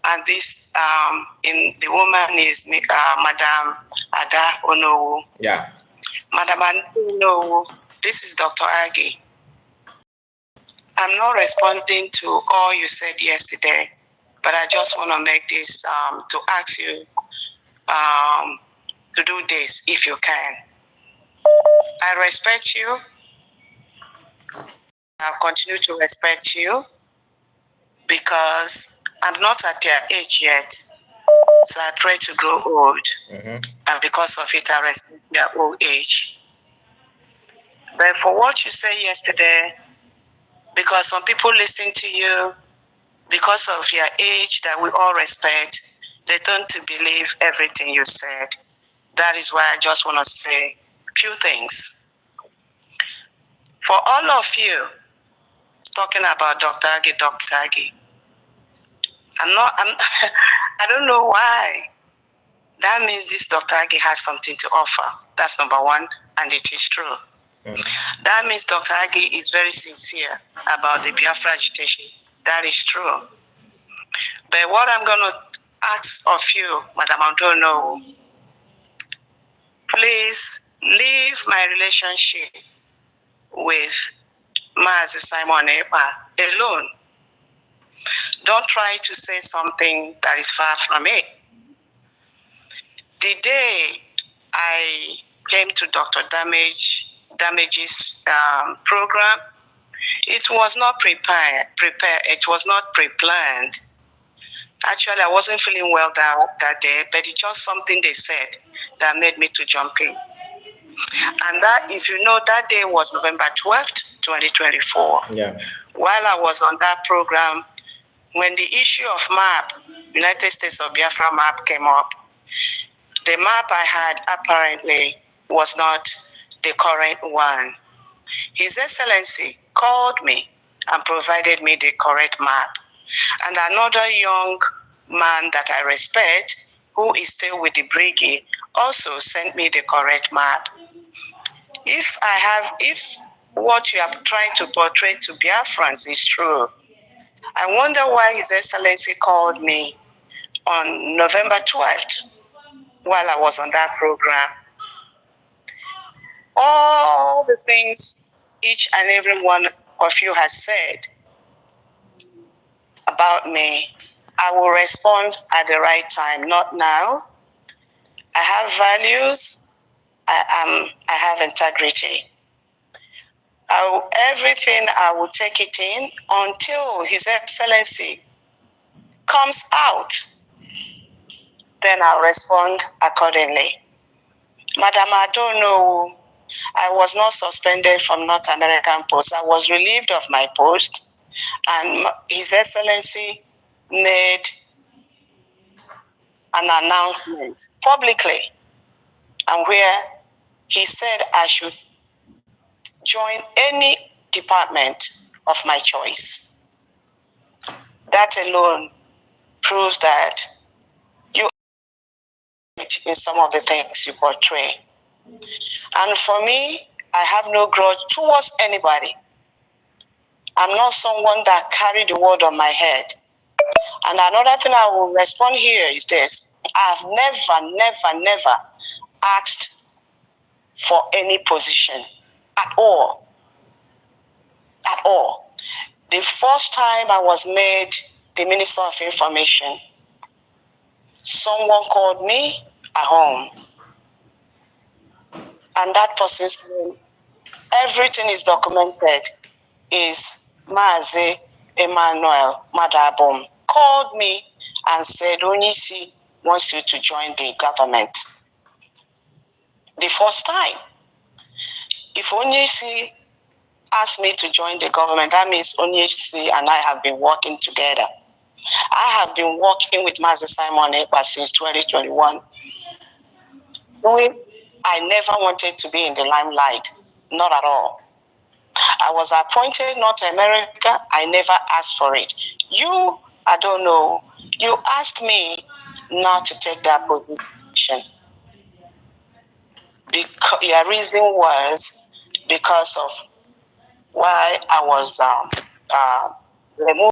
And this, the woman is Madam Onowu. Yeah. Madam Onowu, this is Dr. Agee. I'm not responding to all you said yesterday, but I just want to make this, to ask you to do this if you can. I respect you. I'll continue to respect you because I'm not at their age yet. So I pray to grow old. And because of it, I respect their old age. But for what you said yesterday, because some people listen to you, because of your age that we all respect, they tend to believe everything you said. That is why I just want to say a few things. For all of you talking about Dr. Agee, I don't know why. That means this Dr. Agee has something to offer. That's number one, and it is true. That means Dr. Agee is very sincere about the Biafra agitation. That is true. But what I'm going to ask of you, Madam Onowu, please leave my relationship with Mazi Simon Ekpa alone. Don't try to say something that is far from it. The day I came to Dr. Damage's program, it was not prepared. It was not pre-planned. Actually, I wasn't feeling well that day, but it's just something they said that made me to jump in. And that, if you know, that day was November 12th, 2024. Yeah. While I was on that program, when the issue of map, United States of Biafra map came up, the map I had apparently was not the correct one. His Excellency called me and provided me the correct map. And another young man that I respect, who is still with the brigade, also sent me the correct map. If what you are trying to portray to Biafrans is true, I wonder why His Excellency called me on November 12th while I was on that program. All the things each and every one of you has said about me, I will respond at the right time, not now. I have values. I have integrity. Everything I will take it in until His Excellency comes out. Then I'll respond accordingly. Madam, I don't know. I was not suspended from North American Post. I was relieved of my post, and His Excellency made an announcement publicly, and where he said I should join any department of my choice. That alone proves that you are in some of the things you portray. And for me, I have no grudge towards anybody. I'm not someone that carried the word on my head. And another thing I will respond here is this. I've never asked for any position at all. At all. The first time I was made the Minister of Information, someone called me at home. And that person's name, everything is documented, is Mazi Emmanuel Madabum. Called me and said, Onyisi wants you to join the government. The first time. If Onyisi asked me to join the government, that means Onyisi and I have been working together. I have been working with Mazi Simon Ekpa since 2021. I never wanted to be in the limelight, not at all. I was appointed North America. I never asked for it. You, I don't know, you asked me not to take that position. Your reason was because of why I was removed